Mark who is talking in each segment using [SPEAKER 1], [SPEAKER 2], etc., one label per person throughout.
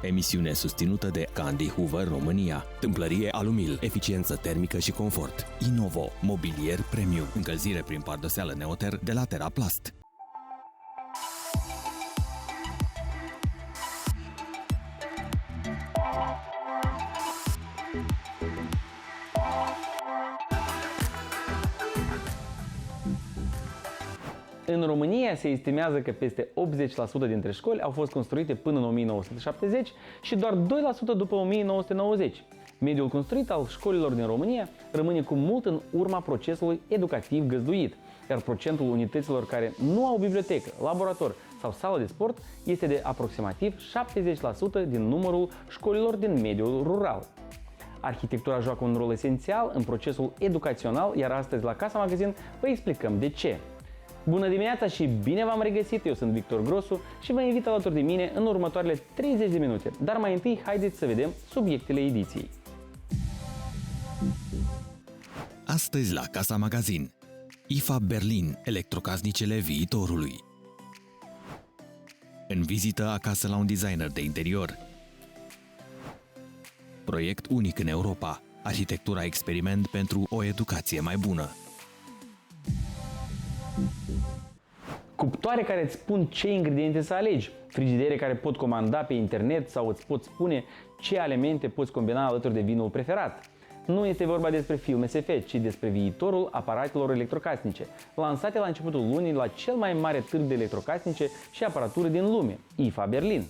[SPEAKER 1] Emisiune susținută de Candy Hoover România. Tâmplărie Alumil, eficiență termică și confort. Inovo, mobilier premium, încălzire prin pardoseală Neoter de la Teraplast.
[SPEAKER 2] În România se estimează că peste 80% dintre școli au fost construite până în 1970 și doar 2% după 1990. Mediul construit al școlilor din România rămâne cu mult în urma procesului educativ găzduit, iar procentul unităților care nu au bibliotecă, laborator sau sală de sport este de aproximativ 70% din numărul școlilor din mediul rural. Arhitectura joacă un rol esențial în procesul educațional, iar astăzi la Casa Magazin vă explicăm de ce. Bună dimineața și bine v-am regăsit! Eu sunt Victor Grosu și vă invit alături de mine în următoarele 30 de minute. Dar mai întâi, haideți să vedem subiectele ediției.
[SPEAKER 1] Astăzi la Casa Magazin. IFA Berlin, electrocasnicele viitorului. În vizită acasă la un designer de interior. Proiect unic în Europa. Arhitectura experiment pentru o educație mai bună.
[SPEAKER 2] Cuptoare care îți spun ce ingrediente să alegi, frigidere care pot comanda pe internet sau îți pot spune ce elemente poți combina alături de vinul preferat. Nu este vorba despre filme SF, ci despre viitorul aparatelor electrocasnice, lansate la începutul lunii la cel mai mare târg de electrocasnice și aparatură din lume, IFA Berlin.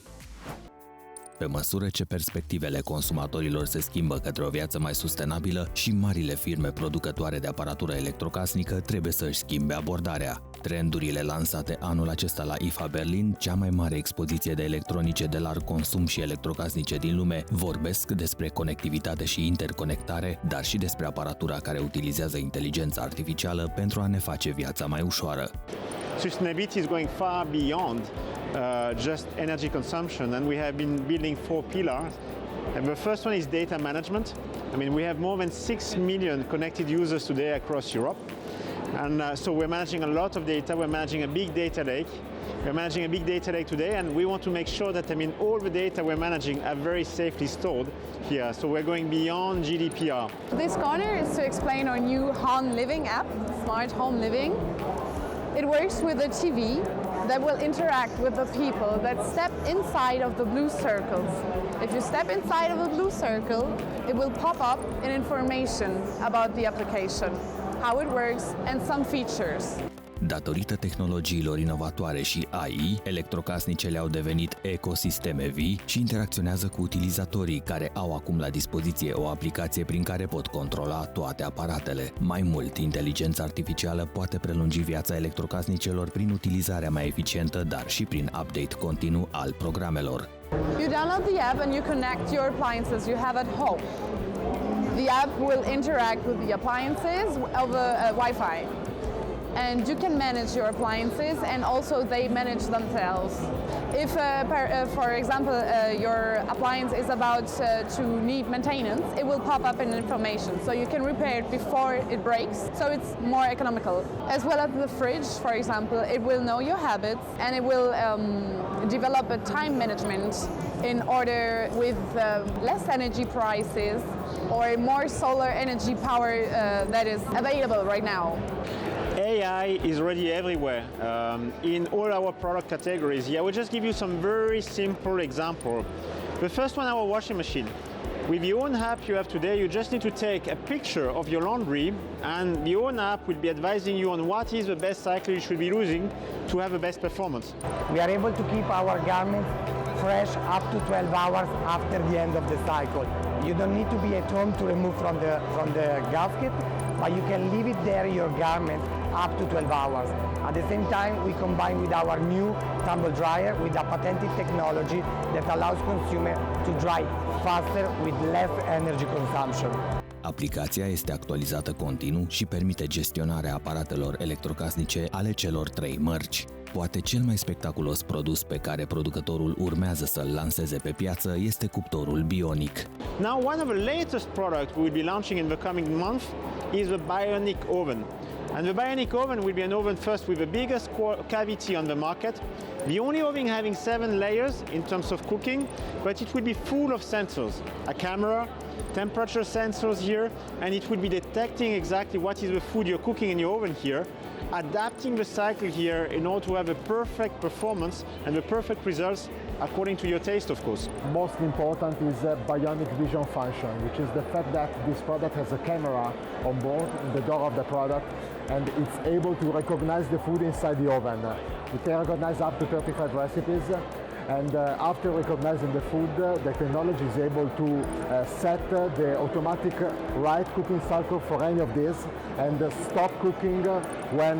[SPEAKER 1] Pe măsură ce perspectivele consumatorilor se schimbă către o viață mai sustenabilă și marile firme producătoare de aparatură electrocasnică trebuie să își schimbe abordarea. Trendurile lansate anul acesta la IFA Berlin, cea mai mare expoziție de electronice de larg consum și electrocasnice din lume, vorbesc despre conectivitate și interconectare, dar și despre aparatura care utilizează inteligența artificială pentru a ne face viața mai ușoară.
[SPEAKER 3] Sustainability is going far beyond just energy consumption, and we have been building 4 pillars. And the first one is data management. I mean, we have more than 6 million connected users today across Europe. And so we're managing a lot of data. We're managing a big data lake. We're managing a big data lake today, and we want to make sure that, all the data we're managing are very safely stored here. So we're going beyond GDPR.
[SPEAKER 4] This corner is to explain our new Home Living app, Smart Home Living. It works with a TV that will interact with the people that step inside of the blue circles. If you step inside of the blue circle, it will pop up an information about the application, how it works, and some features.
[SPEAKER 1] Datorită tehnologiilor inovatoare și AI, electrocasnicele au devenit ecosisteme vii și interacționează cu utilizatorii care au acum la dispoziție o aplicație prin care pot controla toate aparatele. Mai mult, inteligența artificială poate prelungi viața electrocasnicelor prin utilizarea mai eficientă, dar și prin update continuu al programelor.
[SPEAKER 4] You download the app and you connect your appliances you have at home. The app will interact with the appliances over Wi-Fi. And you can manage your appliances, and also they manage themselves. If, for example, your appliance is about to need maintenance, it will pop up an information, so you can repair it before it breaks, so it's more economical. As well as the fridge, for example, it will know your habits, and it will develop a time management in order with less energy prices or more solar energy power that is available right now.
[SPEAKER 3] AI is already everywhere in all our product categories. I will just give you some very simple example. The first one, our washing machine. With the own app you have today, you just need to take a picture of your laundry, and the own app will be advising you on what is the best cycle you should be using to have the best performance.
[SPEAKER 5] We are able to keep our garments fresh up to 12 hours after the end of the cycle. You don't need to be at home to remove from the gasket, but you can leave it there, your garment, up to 12 hours. At the same time, we combine with our new tumble dryer with a patented technology that allows consumer to dry faster with less energy consumption.
[SPEAKER 1] Aplicația este actualizată continuu și permite gestionarea aparatelor electrocasnice ale celor 3 mărci. Poate cel mai spectaculos produs pe care producătorul urmează să-l lanseze pe piață este cuptorul Bionic.
[SPEAKER 3] Now, one of the latest products we will be launching in the coming month is the Bionic oven. And the Bionic oven will be an oven first with the biggest cavity on the market. The only oven having 7 layers in terms of cooking, but it will be full of sensors. A camera, temperature sensors here, and it will be detecting exactly what is the food you're cooking in your oven here, adapting the cycle here in order to have a perfect performance and the perfect results according to your taste, of course.
[SPEAKER 6] Most important is bionic vision function, which is the fact that this product has a camera on board in the door of the product, and it's able to recognize the food inside the oven. It can recognize up to 35 recipes, and after recognizing the food, the technology is able to set the automatic right cooking cycle for any of these and stop cooking when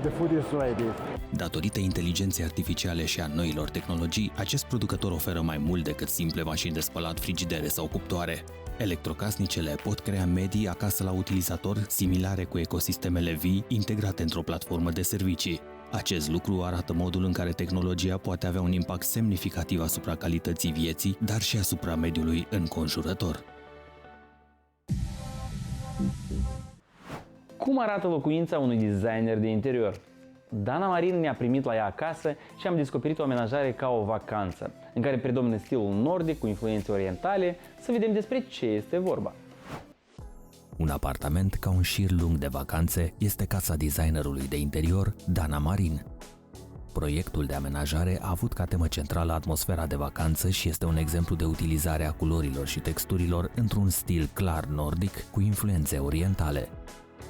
[SPEAKER 6] the food is ready.
[SPEAKER 1] Datorită inteligenței artificiale și a noilor tehnologii, acest producător oferă mai mult decât simple mașini de spălat, frigidere sau cuptoare. Electrocasnicele pot crea medii acasă la utilizator similare cu ecosistemele vii integrate într-o platformă de servicii. Acest lucru arată modul în care tehnologia poate avea un impact semnificativ asupra calității vieții, dar și asupra mediului înconjurător.
[SPEAKER 2] Cum arată locuința unui designer de interior? Dana Marin ne-a primit la ea acasă și am descoperit o amenajare ca o vacanță, în care predomină stilul nordic cu influențe orientale. Să vedem despre ce este vorba.
[SPEAKER 1] Un apartament ca un șir lung de vacanțe este casa designerului de interior, Dana Marin. Proiectul de amenajare a avut ca temă centrală atmosfera de vacanță și este un exemplu de utilizare a culorilor și texturilor într-un stil clar nordic cu influențe orientale.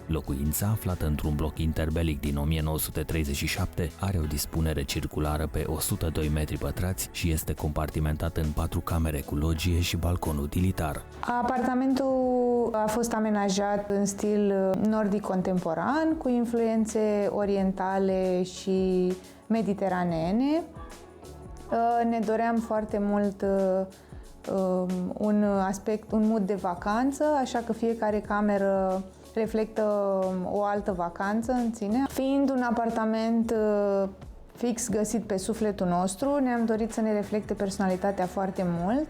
[SPEAKER 1] Locuința, aflată într-un bloc interbelic din 1937, are o dispunere circulară pe 102 metri pătrați și este compartimentată în 4 camere cu logie și balcon utilitar.
[SPEAKER 7] Apartamentul a fost amenajat în stil nordic contemporan, cu influențe orientale și mediteraneene. Ne doream foarte mult un mood de vacanță, așa că fiecare cameră reflectă o altă vacanță în sine. Fiind un apartament fix găsit pe sufletul nostru, ne-am dorit să ne reflecte personalitatea foarte mult,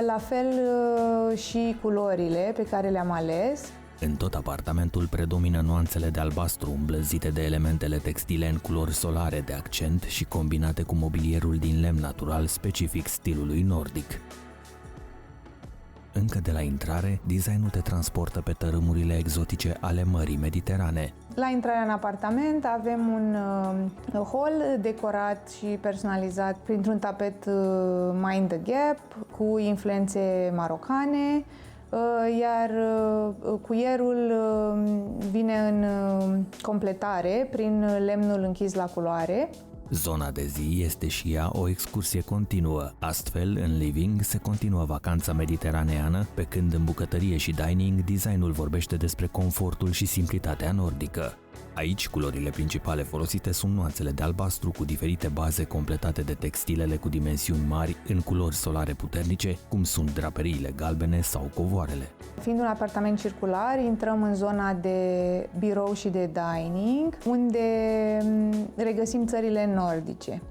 [SPEAKER 7] la fel și culorile pe care le-am ales.
[SPEAKER 1] În tot apartamentul predomină nuanțele de albastru îmblânzite de elementele textile în culori solare de accent și combinate cu mobilierul din lemn natural specific stilului nordic. Încă de la intrare, designul te transportă pe tărâmurile exotice ale Mării Mediterane.
[SPEAKER 7] La intrarea în apartament avem un hall decorat și personalizat printr-un tapet Mind the Gap cu influențe marocane, iar cuierul vine în completare prin lemnul închis la culoare.
[SPEAKER 1] Zona de zi este și ea o excursie continuă. Astfel, în living se continuă vacanța mediteraneană, pe când în bucătărie și dining designul vorbește despre confortul și simplitatea nordică. Aici, culorile principale folosite sunt nuanțele de albastru cu diferite baze completate de textilele cu dimensiuni mari în culori solare puternice, cum sunt draperiile galbene sau covoarele.
[SPEAKER 7] Fiind un apartament circular, intrăm în zona de birou și de dining, unde regăsim țările nordice,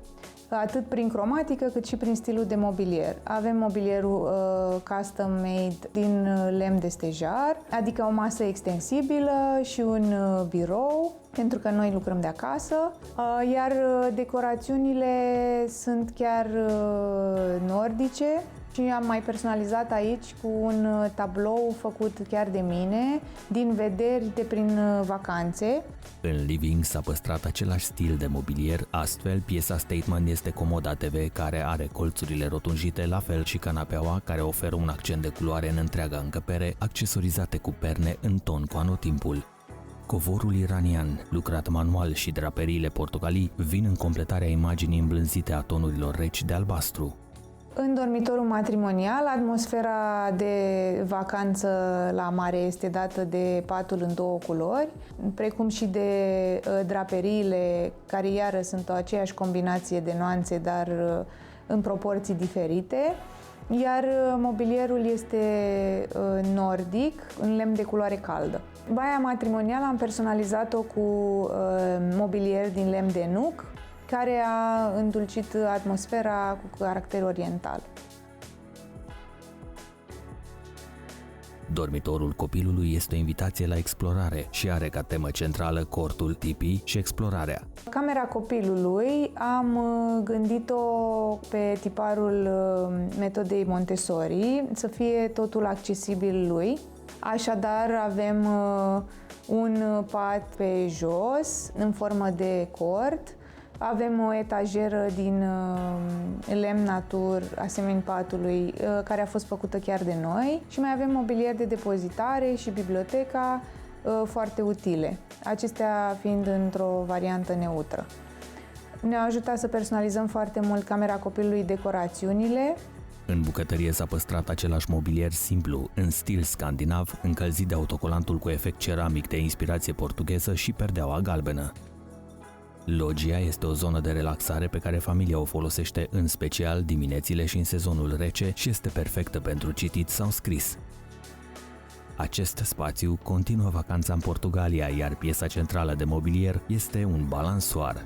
[SPEAKER 7] atât prin cromatică cât și prin stilul de mobilier. Avem mobilierul custom-made din lemn de stejar, adică o masă extensibilă și un birou, pentru că noi lucrăm de acasă, iar decorațiunile sunt chiar nordice. Și am mai personalizat aici cu un tablou făcut chiar de mine, din vederi de prin vacanțe.
[SPEAKER 1] În living s-a păstrat același stil de mobilier, astfel piesa statement este comoda TV care are colțurile rotunjite, la fel și canapeaua care oferă un accent de culoare în întreaga încăpere, accesorizate cu perne în ton cu anotimpul. Covorul iranian, lucrat manual și draperiile portocalii vin în completarea imaginii îmblânzite a tonurilor reci de albastru.
[SPEAKER 7] În dormitorul matrimonial, atmosfera de vacanță la mare este dată de patul în 2 culori, precum și de draperiile, care iară sunt o aceeași combinație de nuanțe, dar în proporții diferite. Iar mobilierul este nordic, în lemn de culoare caldă. Baia matrimonială am personalizat-o cu mobilier din lemn de nuc, care a îndulcit atmosfera cu caracter oriental.
[SPEAKER 1] Dormitorul copilului este o invitație la explorare și are ca temă centrală cortul, tipii și explorarea.
[SPEAKER 7] Camera copilului am gândit-o pe tiparul metodei Montessori, să fie totul accesibil lui. Așadar, avem un pat pe jos, în formă de cort. Avem o etajeră din lemn natur, asemeni patului, care a fost făcută chiar de noi. Și mai avem mobilier de depozitare și biblioteca foarte utile, acestea fiind într-o variantă neutră. Ne-a ajutat să personalizăm foarte mult camera copilului decorațiunile.
[SPEAKER 1] În bucătărie s-a păstrat același mobilier simplu, în stil scandinav, încălzit de autocolantul cu efect ceramic de inspirație portugheză și perdeaua galbenă. Loggia este o zonă de relaxare pe care familia o folosește în special diminețile și în sezonul rece și este perfectă pentru citit sau scris. Acest spațiu continuă vacanța în Portugalia, iar piesa centrală de mobilier este un balansoar.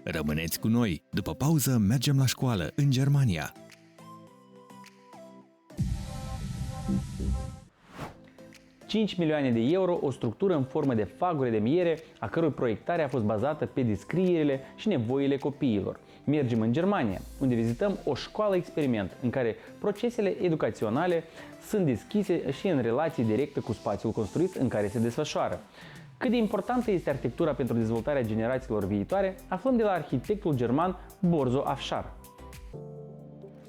[SPEAKER 1] Rămâneți cu noi! După pauză mergem la școală, în Germania!
[SPEAKER 2] €5 milioane, o structură în formă de fagure de miere, a căror proiectare a fost bazată pe descrierile și nevoile copiilor. Mergem în Germania, unde vizităm o școală experiment, în care procesele educaționale sunt deschise și în relație directă cu spațiul construit în care se desfășoară. Cât de importantă este arhitectura pentru dezvoltarea generațiilor viitoare, aflăm de la arhitectul german Borzo Afshar.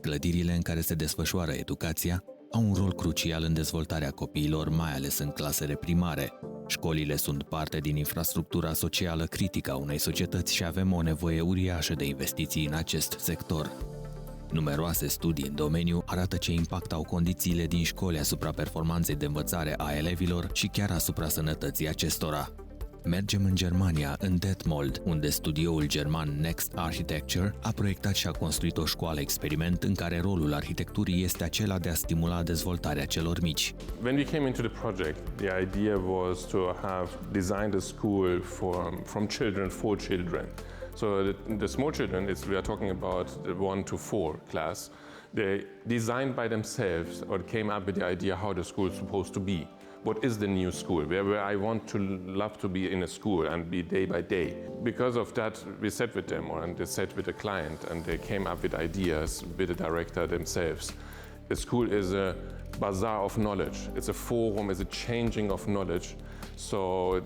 [SPEAKER 1] Clădirile în care se desfășoară educația au un rol crucial în dezvoltarea copiilor, mai ales în clasele primare. Școlile sunt parte din infrastructura socială critică a unei societăți și avem o nevoie uriașă de investiții în acest sector. Numeroase studii în domeniu arată ce impact au condițiile din școli asupra performanței de învățare a elevilor și chiar asupra sănătății acestora. Mergem în Germania, în Detmold, unde studioul german Next Architecture a proiectat și a construit o școală experiment în care rolul arhitecturii este acela de a stimula dezvoltarea celor mici.
[SPEAKER 8] When we came into the project, the idea was to have designed a school from children for children. So the small children, we are talking about the 1 to 4 class, they designed by themselves or came up with the idea how the school is supposed to be. What is the new school? Where I want to love to be in a school and be day by day. Because of that, we sat with them and they sat with the client and they came up with ideas with the director themselves. The school is a bazaar of knowledge. It's a forum, it's a changing of knowledge. So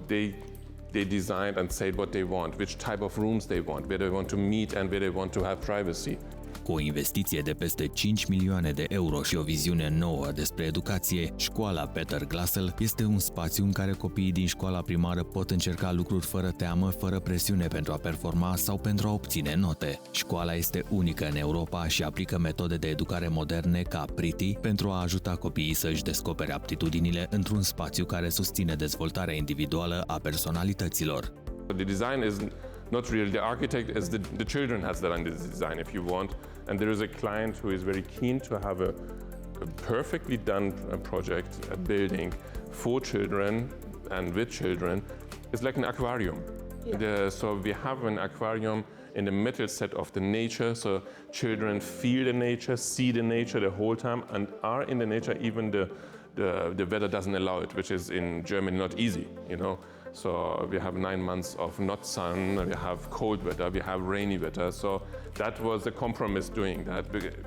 [SPEAKER 8] they designed and said what they want, which type of rooms they want, where they want to meet and where they want to have privacy.
[SPEAKER 1] Cu o investiție de peste 5 milioane de euro și o viziune nouă despre educație, școala Peter Glassel este un spațiu în care copiii din școala primară pot încerca lucruri fără teamă, fără presiune pentru a performa sau pentru a obține note. Școala este unică în Europa și aplică metode de educare moderne ca Priti pentru a ajuta copiii să-și descopere aptitudinile într-un spațiu care susține dezvoltarea individuală a personalităților.
[SPEAKER 8] The design is not real. The architect is the children has done this design if you want, and there is a client who is very keen to have a perfectly done project, a building for children and with children. It's like an aquarium. Yeah. So we have an aquarium in the middle set of the nature, so children feel the nature, see the nature the whole time, and are in the nature even the weather doesn't allow it, which is in Germany not easy, you know. So we have 9 months of not sun, we have cold weather, we have rainy weather. So that was the compromise doing that.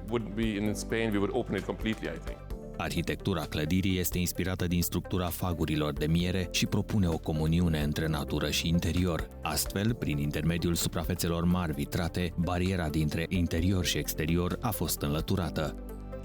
[SPEAKER 8] Would be in Spain, we would open it completely, I think.
[SPEAKER 1] Arhitectura clădirii este inspirată din structura fagurilor de miere și propune o comuniune între natură și interior. Astfel, prin intermediul suprafețelor mari vitrate, bariera dintre interior și exterior a fost înlăturată.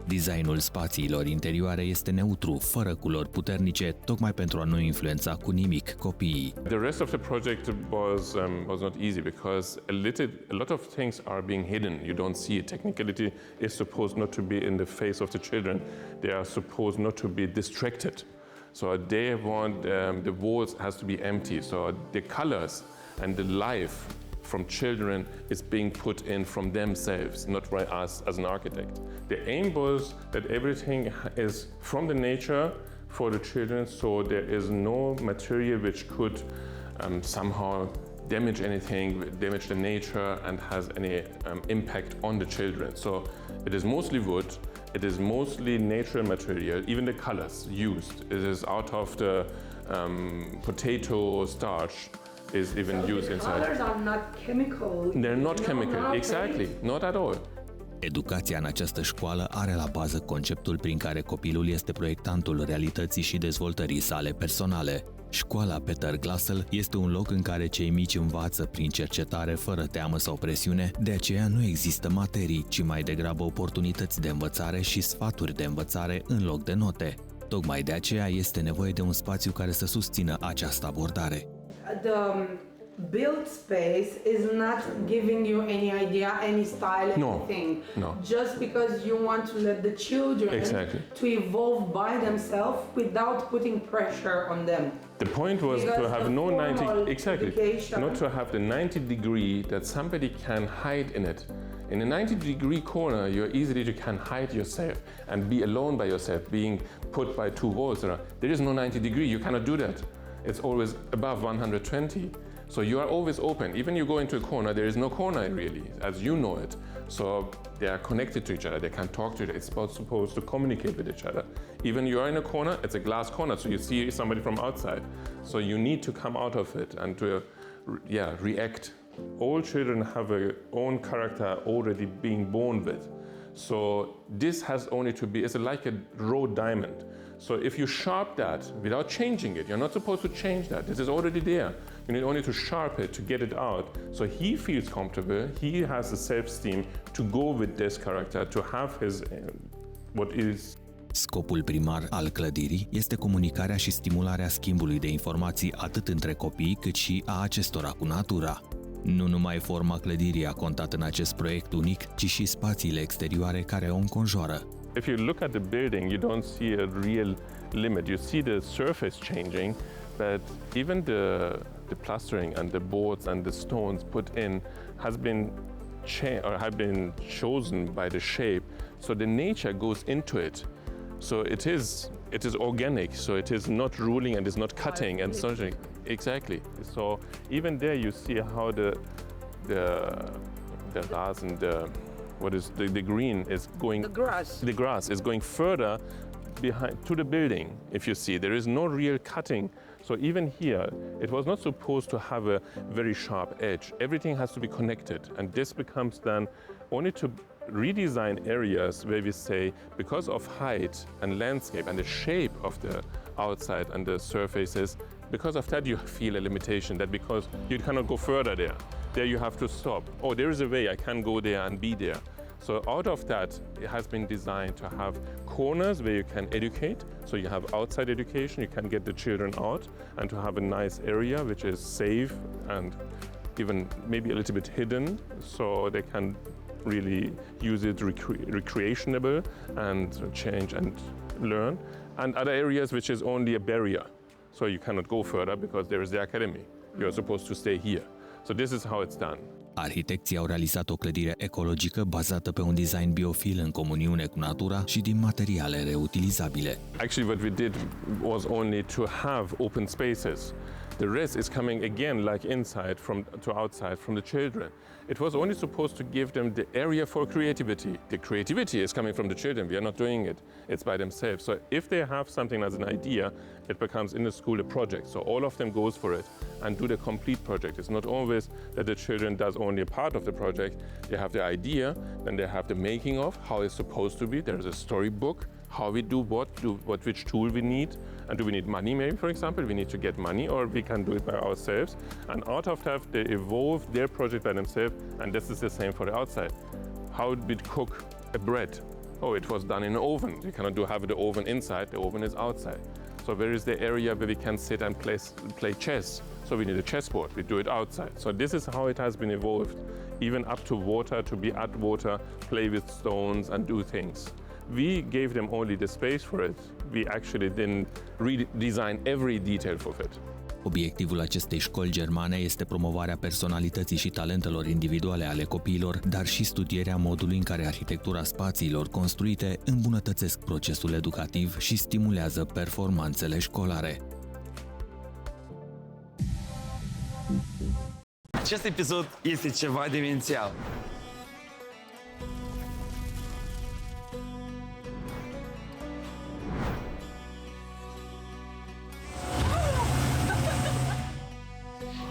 [SPEAKER 1] Designul spațiilor interioare este neutru, fără culori puternice, tocmai pentru a nu influența cu nimic copiii.
[SPEAKER 8] The rest of the project was not easy because a lot of things are being hidden. You don't see it. Technicality is supposed not to be in the face of the children. They are supposed not to be distracted. So they want the walls has to be empty. So the colors and the life from children is being put in from themselves, not by us as an architect. The aim was that everything is from the nature for the children, so there is no material which could somehow damage anything, damage the nature and has any impact on the children. So it is mostly wood, It is mostly natural material, even the colors used. It is out of the potato starch is even used inside.
[SPEAKER 9] Colors are not chemical.
[SPEAKER 8] They're not chemical, exactly, not at all.
[SPEAKER 1] Educația în această școală are la bază conceptul prin care copilul este proiectantul realității și dezvoltării sale personale. Școala Peter Glassel este un loc în care cei mici învață prin cercetare fără teamă sau presiune, de aceea nu există materii, ci mai degrabă oportunități de învățare și sfaturi de învățare în loc de note. Tocmai de aceea este nevoie de un spațiu care să susțină această abordare.
[SPEAKER 9] The built space is not giving you any idea, any style, anything.
[SPEAKER 8] No.
[SPEAKER 9] Just because you want to let the children to evolve by themselves without putting pressure on them.
[SPEAKER 8] The point was to have no 90, not to have the 90 degree that somebody can hide in it. In a 90-degree corner, you easily can hide yourself and be alone by yourself, being put by two walls. There is no 90 degree, you cannot do that. It's always above 120. So you are always open. Even you go into a corner, there is no corner really, as you know it. So they are connected to each other, they can talk to each other, it's supposed to communicate with each other. Even you are in a corner, it's a glass corner, so you see somebody from outside. So you need to come out of it and to react. All children have their own character already being born with. So this has only to be, it's like a raw diamond. So if you sharp that without changing it, you're not supposed to change that. This is already there. You need only to sharp it to get it out. So he feels comfortable. He has the self-esteem to go with this character, to have his what is.
[SPEAKER 1] Scopul primar al clădirii este comunicarea și stimularea schimbului de informații atât între copii cât și a acestora cu natura. Nu numai forma clădirii a contat în acest proiect unic, ci și spațiile exterioare care o înconjoară.
[SPEAKER 8] If you look at the building, you don't see a real limit. You see the surface changing, but even the plastering and the boards and the stones put in have been chosen by the shape. So the nature goes into it. So it is organic. So it is not ruling and is not cutting and such. Exactly. So even there you see how the grass and the green is going. The grass is going further behind to the building. If you see, there is no real cutting. So even here, it was not supposed to have a very sharp edge. Everything has to be connected, and this becomes then only to redesign areas where we say, because of height and landscape and the shape of the outside and the surfaces, because of that you feel a limitation, that because you cannot go further there. There you have to stop. Oh, there is a way, I can go there and be there. So out of that, it has been designed to have corners where you can educate. So you have outside education, you can get the children out, and to have a nice area which is safe and even maybe a little bit hidden, so they can really use it recreationable and change and learn. And other areas which is only a barrier. So you cannot go further because there is the academy. You're supposed to stay here. So this is how it's done.
[SPEAKER 1] Arhitecții au realizat o clădire ecologică bazată pe un design biofil în comuniune cu natura și din materiale reutilizabile.
[SPEAKER 8] Actually, what we did was only to have open spaces. The rest is coming again like inside to outside from the children. It was only supposed to give them the area for creativity. The creativity is coming from the children. We are not doing it. It's by themselves. So if they have something as an idea, it becomes in the school a project. So all of them goes for it and do the complete project. It's not always that the children does only a part of the project. They have the idea, then they have the making of, how it's supposed to be. There is a storybook, how we do which tool we need. And do we need money maybe, for example? We need to get money, or we can do it by ourselves. And out of that, they evolve their project by themselves, and this is the same for the outside. How would we cook a bread? Oh, it was done in an oven. You cannot have the oven inside, the oven is outside. So where is the area where we can sit and play chess? So we need a chessboard, we do it outside. So this is how it has been evolved, even up to water, to be at water, play with stones and do things. We gave them only the space for it. We actually didn't redesign every detail of it.
[SPEAKER 1] Obiectivul acestei școli germane este promovarea personalității și talentelor individuale ale copiilor, dar și studierea modului în care arhitectura spațiilor construite îmbunătățesc procesul educativ și stimulează performanțele școlare.
[SPEAKER 10] Acest episod este ceva demențial.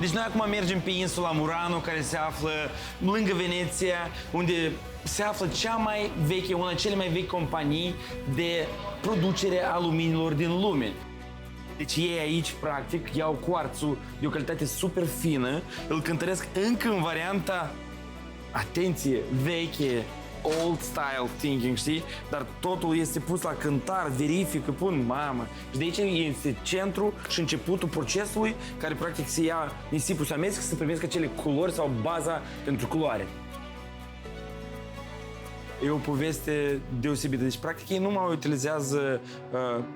[SPEAKER 10] Deci noi acum mergem pe insula Murano, care se află lângă Veneția, unde se află cea mai veche, una cele mai vechi companii de producere a luminilor din lume. Deci ei aici, practic, iau cuarțul de o calitate super fină, îl cântăresc încă în varianta, atenție, veche, old style thinking, știi? Dar totul este pus la cântar, verifică, pun, mamă. Și de aici este centru și începutul procesului care practic se ia nisipul, se amestec, să primesc acele culori sau baza pentru culoare. E o poveste deosebită. Deci, practic, ei nu mai utilizează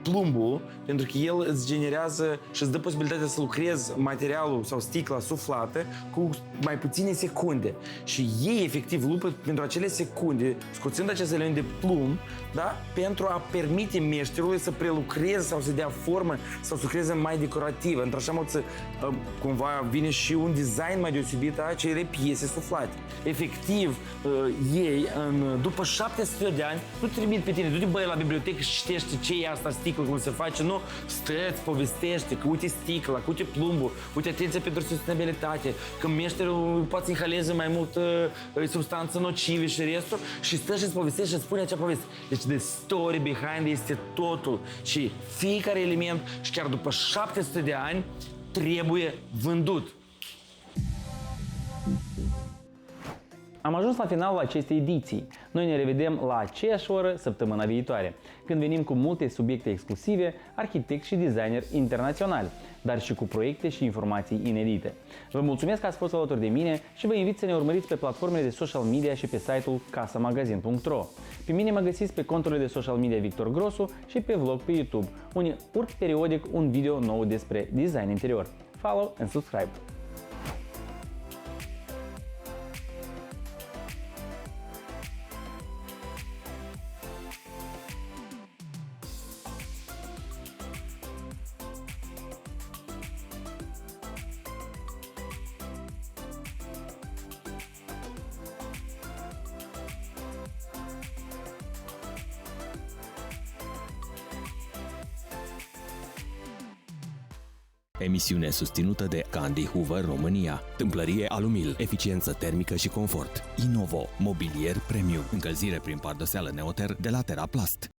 [SPEAKER 10] plumbul, pentru că el îți generează și îți dă posibilitatea să lucrezi materialul sau sticla suflată cu mai puține secunde. Și ei, efectiv, luptă pentru acele secunde, scoțând acest element de plumb, da? Pentru a permite meșterului să prelucreze sau să dea formă sau să lucreze mai decorativ. Într-așa mod să, cumva, vine și un design mai deosebit a acelei piese suflate. Efectiv, ei, după 700 de ani, nu te trimit pe tine, du-te băi la bibliotecă și citește ce e asta sticlă, cum se face, nu, stă-ți, povestește, că uite sticla, că uite plumbul, uite atenția pentru sustenabilitate, că meșterul poate să inhaleze mai mult substanță nocive și restul și stă și-ți povestește și spune acea poveste. Deci the story behind este totul și fiecare element și chiar după 700 de ani trebuie vândut.
[SPEAKER 2] Am ajuns la finalul acestei ediții. Noi ne revedem la aceeași oră săptămâna viitoare, când venim cu multe subiecte exclusive, arhitecți și designeri internaționali, dar și cu proiecte și informații inedite. Vă mulțumesc că ați fost alături de mine și vă invit să ne urmăriți pe platformele de social media și pe site-ul casamagazin.ro. Pe mine mă găsiți pe conturile de social media Victor Grosu și pe vlog pe YouTube, unde urc periodic un video nou despre design interior. Follow and subscribe!
[SPEAKER 1] Emisiune susținută de Candy Hoover România, tâmplărie Alumil, eficiență termică și confort, Inovo, mobilier premium, încălzire prin pardoseală Neoter de la Teraplast.